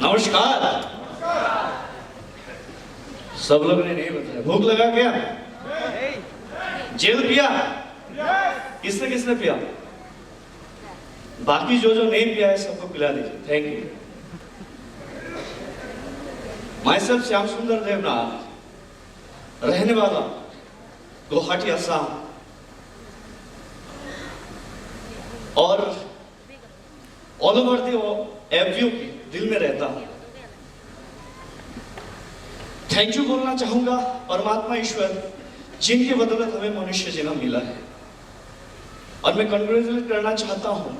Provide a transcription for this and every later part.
नमस्कार। सब लोग ने नहीं बताया। भूख लगा क्या? जेल पिया? किसने किसने पिया? बाकी जो जो नहीं पिया है सबको पिला दीजिए। Thank you. My self Shyam सुंदर देवनाथ, रहने वाला गुवाहाटी असम, और ऑल ओवर द एवयू की दिल में रहता हूं। थैंक यू बोलना चाहूंगा परमात्मा ईश्वर, जिनके बदौलत हमें मनुष्य जन्म मिला है, और मैं कंग्रेचुलेट करना चाहता हूं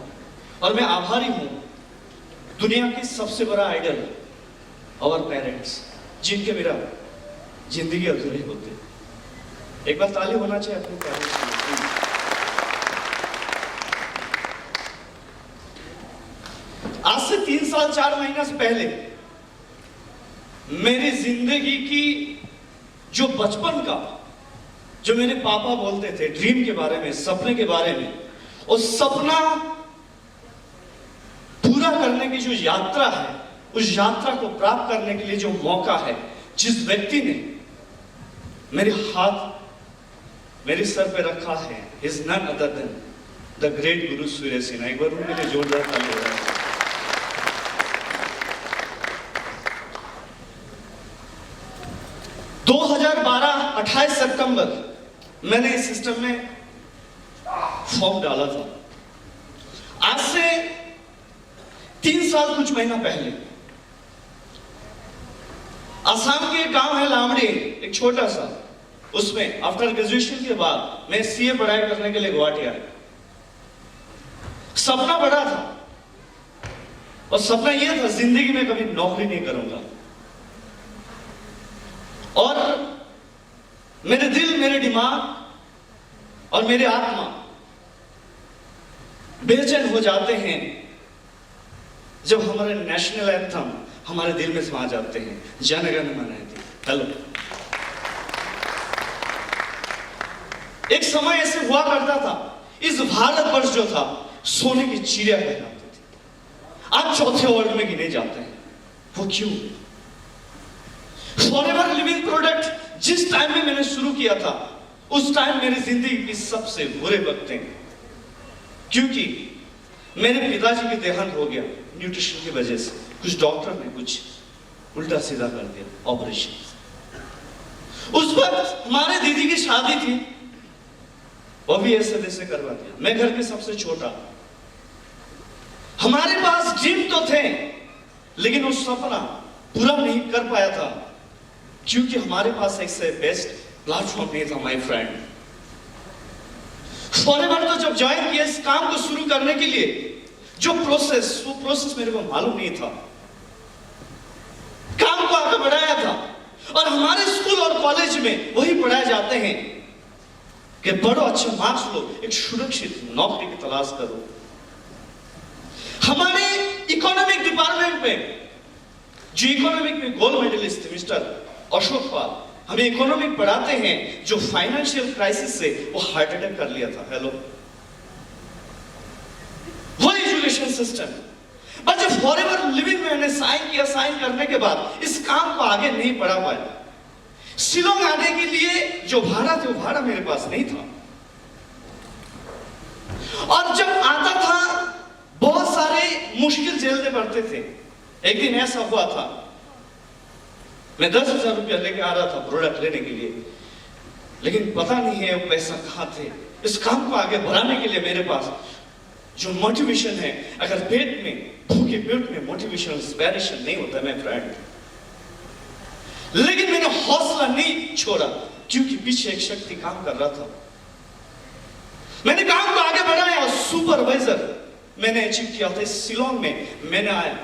और मैं आभारी हूं दुनिया की सबसे बड़ा आइडल और पेरेंट्स, जिनके मेरा जिंदगी अधूरी होते। एक बार ताली होना चाहिए अपने पेरेंट्स के लिए। आज से 3 साल 4 महीने से पहले मेरी जिंदगी की जो बचपन का, जो मेरे पापा बोलते थे ड्रीम के बारे में, सपने के बारे में, उस सपना पूरा करने की जो यात्रा है, उस यात्रा को प्राप्त करने के लिए जो मौका है, जिस व्यक्ति ने मेरे हाथ मेरे सर पे रखा है, is none other than the great guru Surya Sinha. एक बार उनके लिए जोरदार ताली हो रहा है। 2012 28 सितंबर मैंने इस सिस्टम में फॉर्म डाला था। आज से 3 साल कुछ महीना पहले असम के गांव है लामड़ी, एक छोटा सा, उसमें आफ्टर ग्रेजुएशन के बाद मैं सीए पढ़ाई करने के लिए गुवाहाटी आया। सपना बड़ा था, और सपना यह था जिंदगी में कभी नौकरी नहीं करूंगा, और मेरे दिल, मेरे दिमाग और मेरे आत्मा बेचैन हो जाते हैं जब हमारे नेशनल एंथम हमारे दिल में समा जाते हैं, जन गण मन अधि। हेलो, एक समय ऐसे हुआ करता था, इस भारतवर्ष जो था सोने की चिड़िया कहलाते थे। आज चौथे वर्ल्ड में गिने जाते हैं। वो क्यों? फॉरएवर लिविंग प्रोडक्ट जिस टाइम में मैंने शुरू किया था, उस टाइम मेरी जिंदगी की सबसे बुरे वक्त थे, क्योंकि मेरे पिताजी की देहांत हो गया न्यूट्रिशन की वजह से। कुछ डॉक्टर ने कुछ उल्टा सीधा कर दिया, ऑपरेशन। उस वक्त हमारे दीदी की शादी थी, वो भी ऐसे तैसे करवा दिया। मैं घर के सबसे छोटा। हमारे पास ड्रीम तो थे, लेकिन उस सपना पूरा नहीं कर पाया था, क्योंकि हमारे पास एक से बेस्ट प्लेटफॉर्म नहीं था माय फ्रेंड। फॉरएवर तो जब ज्वाइन किया इस काम को शुरू करने के लिए, जो प्रोसेस, वो प्रोसेस मेरे को मालूम नहीं था। काम को आगे बढ़ाया था, और हमारे स्कूल और कॉलेज में वही पढ़ाए जाते हैं कि पढ़ो, अच्छे मार्क्स लो, एक सुरक्षित नौकरी की तलाश करो। हमारे इकोनॉमिक डिपार्टमेंट में जो इकोनॉमिक में गोल्ड मेडलिस्ट थे मिस्टर अशोक पाल, हमें इकोनॉमिक पढ़ाते हैं, जो फाइनेंशियल क्राइसिस से वो हार्ट अटैक कर लिया था। हेलो, वो एजुकेशन सिस्टम। बट जब फॉरएवर लिविंग में मैंने साइन किया, साइन करने के बाद इस काम को आगे नहीं बढ़ा पाया। शिलोंग आने के लिए जो भाड़ा थे, वो भाड़ा मेरे पास नहीं था, और जब आता था बहुत सारे मुश्किल झेलने पड़ते थे। एक दिन ऐसा हुआ था, मैं 10,000 रुपया लेके आ रहा था प्रोडक्ट लेने के लिए, लेकिन पता नहीं है वो पैसा कहां थे। इस काम को आगे बढ़ाने के लिए मेरे पास जो मोटिवेशन है, अगर पेट में, भूखे पेट में मोटिवेशन, इंस्पिरेशन नहीं होता है, मैं फ्रेंड, लेकिन मैंने हौसला नहीं छोड़ा, क्योंकि पीछे एक शक्ति काम कर रहा था। मैंने काम को आगे बढ़ाया, सुपरवाइजर मैंने अचीव किया था। इस शिलोंग में मैंने आया,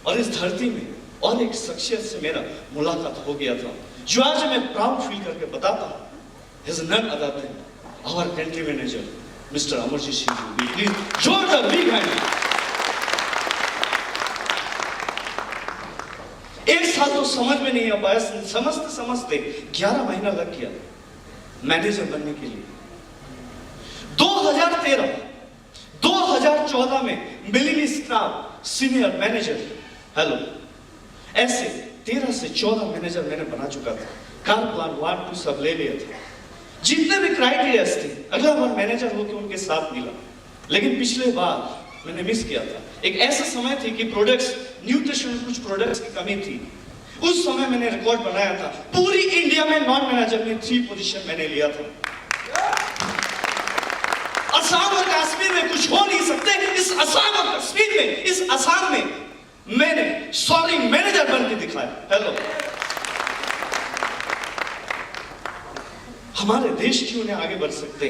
और इस धरती में और एक शख्सियत से मेरा मुलाकात हो गया था, जो आज मैं प्राउड फील करके बताता हूं, is none other than our country manager mister Amarjeet Singh ji. Please जोरदार बिग हैंड। एक साल तो समझ में नहीं आ पाया, समझते समझते 11 महीना लग गया मैनेजर बनने के लिए। 2013 2014 में मिलिनी स्टाफ सीनियर मैनेजर। हेलो, ऐसे 13 से 14 मैनेजर मैंने बना चुका था, कार प्लान 1 2 सब ले लिया था, जितने भी क्राइटेरिया थे अगला बार मैनेजर होकर उनके साथ मिला। लेकिन पिछले बार मैंने मिस किया था। एक ऐसा समय थी कि प्रोडक्ट्स, न्यूट्रिशन कुछ प्रोडक्ट्स की कमी थी, उस समय मैंने रिकॉर्ड बनाया था, पूरी इंडिया में नॉन मैनेजर में 3 पोजीशन मैंने लिया था। असम और कश्मीर में कुछ हो नहीं सकते, इस असम और कश्मीर में, इस असम में मैंने सॉरी मैनेजर बन के दिखाया। हेलो, हमारे देश क्यों नहीं आगे बढ़ सकते?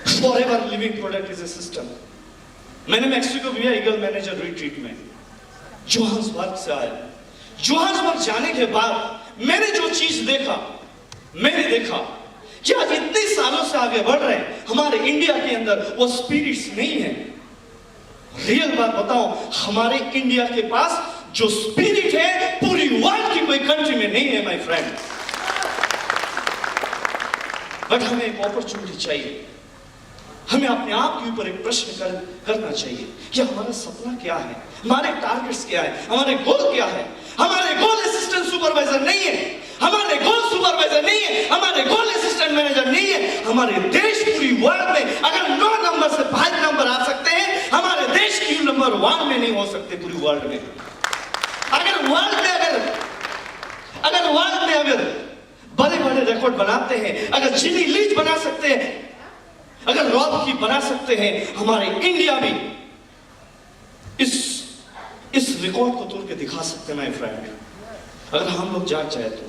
Forever living product is a system. मैंने मैक्सिको गया ईगल मैनेजर रिट्रीट में, जोहान्सबर्ग से आया। जोहान्सबर्ग जाने के बाद मैंने जो चीज देखा, मैंने देखा कि आज इतने सालों से आगे बढ़ रहे हैं, हमारे इंडिया के अंदर वो स्पिरिट्स नहीं है। रियल बात बताओ, हमारे इंडिया के पास जो स्पिरिट है पूरी वर्ल्ड की कोई कंट्री में नहीं है माय फ्रेंड। बट हमें एक अपॉर्चुनिटी चाहिए, हमें अपने आप के ऊपर एक प्रश्न करना चाहिए कि हमारा सपना क्या है, हमारे टारगेट्स क्या है, हमारे गोल क्या है। हमारे गोल असिस्टेंट सुपरवाइजर नहीं है, हमारे गोल सुपरवाइजर नहीं है, हमारे गोल असिस्टेंट मैनेजर नहीं है। हमारे देश पूरी वर्ल्ड में अगर 9 नंबर से 5 नंबर आ सकते हैं, हमारे देश क्यों नंबर 1 में नहीं हो सकते पूरी वर्ल्ड में? अगर वर्ल्ड में अगर बड़े बड़े रिकॉर्ड बनाते हैं, अगर जिनी लीच बना सकते हैं, अगर रॉब की बना सकते हैं, हमारे इंडिया भी इस रिकॉर्ड को तोड़ के दिखा सकते हैं माय फ्रेंड, अगर हम लोग जाग जाए तो।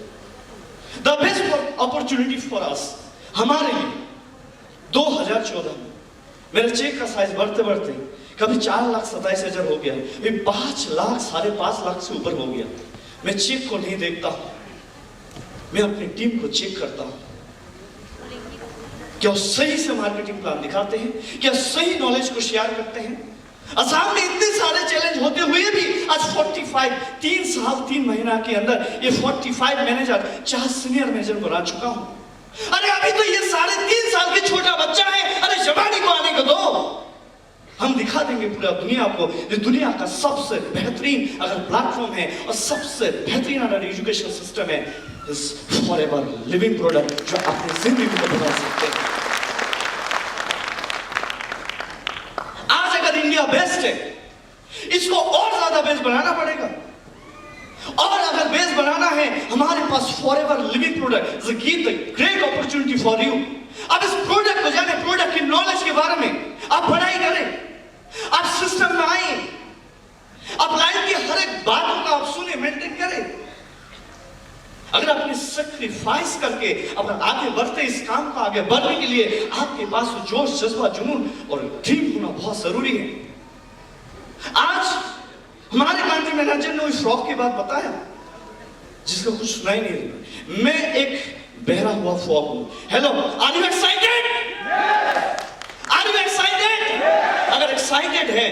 The best opportunity for us, हमारे लिए 2014 में मेरे चेक का साइज बढ़ते बढ़ते कभी 4,27,000 हो गया, फिर 5 लाख 5.5 लाख से ऊपर हो गया। मैं चेक को नहीं देखता हूं, मैं अपनी टीम को चेक करता हूं, क्या सही से मार्केटिंग प्लान दिखाते हैं, क्या सही नॉलेज को शेयर करते हैं। असम में इतने सारे चैलेंज होते हुए भी आज 45 3 साल 3 महीना के अंदर ये 45 मैनेजर 4 सीनियर मैनेजर बना चुका हूं। अरे अभी तो ये 3.5 साल के छोटा बच्चा है, अरे जवानी को आने को दो, हम दिखा देंगे पूरा दुनिया को। ये दुनिया का सबसे बेहतरीन अगर प्लेटफॉर्म है और सबसे बेहतरीन अगर एजुकेशन सिस्टम है, इस फॉरएवर लिविंग प्रोडक्ट जो अपनी जिंदगी को बदल सकते हैं। आज अगर इंडिया बेस्ट है, इसको और ज्यादा बेस्ट बनाना पड़ेगा। और अगर बेस्ट बनाना है, हमारे पास forever living product is give the great opportunity for you. अब इस प्रोडक्ट को जाने, प्रोडक्ट की नॉलेज के बारे में आप पढ़ाई करें, आप सिस्टम में आए, आप लाइफ की हर एक बातों का आप सुने, मेंटेन करें। अगर अपने सैक्रिफाइस करके अगर आगे बढ़ते, इस काम को आगे बढ़ने के लिए आपके पास जोश, जज्बा, जुनून और ड्रीम होना बहुत जरूरी है। आज हमारे कंट्री मैनेजर ने उस फ्रॉक की बात बताया जिसका कुछ सुनाई नहीं रहा। मैं एक बहरा हुआ फ्रॉक हूं। Hello, are you excited? Are you excited? अगर एक्साइटेड है,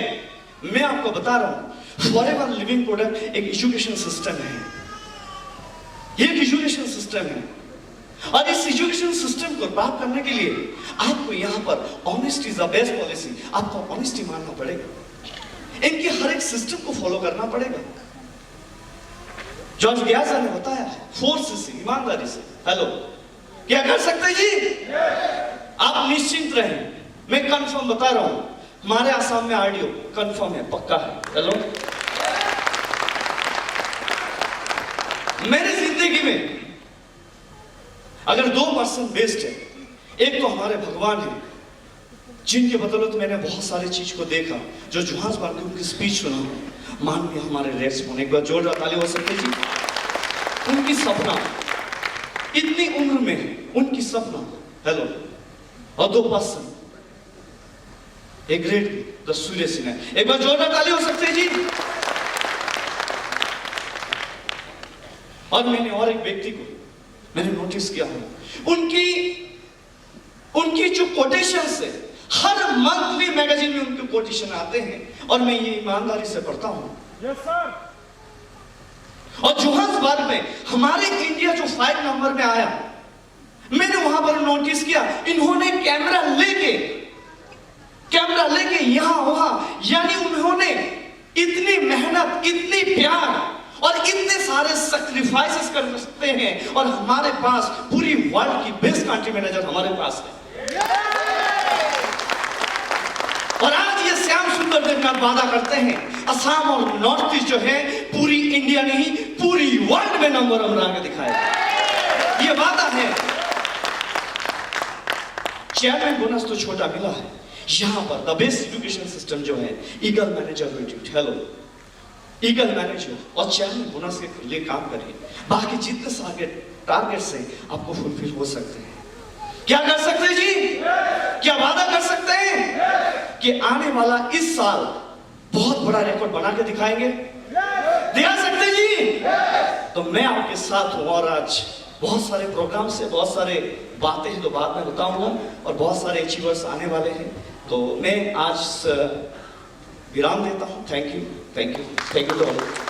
मैं आपको बता रहा हूं, फॉरएवर लिविंग प्रोडक्ट एक एजुकेशन सिस्टम है। ये एक एजुकेशन सिस्टम है और इस एजुकेशन सिस्टम को प्राप्त करने के लिए आपको यहाँ पर honesty is the best policy. आपको ऑनेस्टी मानना पड़ेगा, इनके हर एक सिस्टम को फॉलो करना पड़ेगा। जॉर्ज गियाजा ने बताया, फोर्स से, ईमानदारी से। हेलो, क्या कर सकते जी? आप निश्चिंत रहें, मैं कंफर्म बता रहा हूं, हमारे आसाम में आरडीओ कंफर्म है, पक्का है। हेलो, मेरी जिंदगी में अगर 2 पर्सन बेस्ट है, एक तो हमारे भगवान है जिनके बदौलत मैंने बहुत सारी चीज को देखा। जो जोहान्सबर्ग की उनकी स्पीच सुना, माननीय हमारे रेस्पॉन्ड, एक बार जोरदार ताली हो सकती जी। उनकी सपना इतनी उम्र में, उनकी सपना। हेलो, और 2 पर्सन, एक ग्रेट द सूर्य सिन्हा, एक बार जोरदार ताली हो सकती है जी। और मैंने और एक व्यक्ति को मैंने नोटिस किया हूं, उनकी जो कोटेशंस है, हर मंथली मैगजीन में उनके कोटेशन आते हैं और मैं ये ईमानदारी से पढ़ता हूं। Yes sir. और जोहान्सबर्ग में हमारे इंडिया जो 5 नंबर में आया, मैंने वहां पर नोटिस किया, इन्होंने कैमरा लेके यहां वहां, यानी उन्होंने इतनी मेहनत, इतनी प्यार और सारे सैक्रिफाइसेस कर सकते हैं और हमारे पास पूरी वर्ल्ड की बेस्ट कंट्री मैनेजर हमारे पास है। और आज ये श्याम सुंदर देवनाथ वादा करते हैं असम और नॉर्थ ईस्ट जो है पूरी इंडिया नहीं पूरी वर्ल्ड में नंबर वन बना के दिखाएगा। ये वादा है। चेयरमैन बोनस तो छोटा मिला है, यहां पर द बेस्ट एजुकेशन सिस्टम जो है eagle manager institute, hello eagle manager और चेयरमैन बोनस के लिए काम करिए। बाकी जितने सारे टारगेट से आपको फुलफिल हो सकते हैं। क्या कर सकते हैं जी? क्या वादा कर सकते हैं कि आने वाला इस साल बहुत बड़ा रिकॉर्ड बना के दिखाएंगे? दिखा सकते हैं जी? तो मैं आपके साथ हूं और आज बहुत सारे प्रोग्राम से बहुत सारे बातें हैं तो बाद में बताऊंगा और बहुत सारे अचीवर्स आने वाले हैं। तो मैं आज विराम देता हूं। Thank you, thank you, thank you.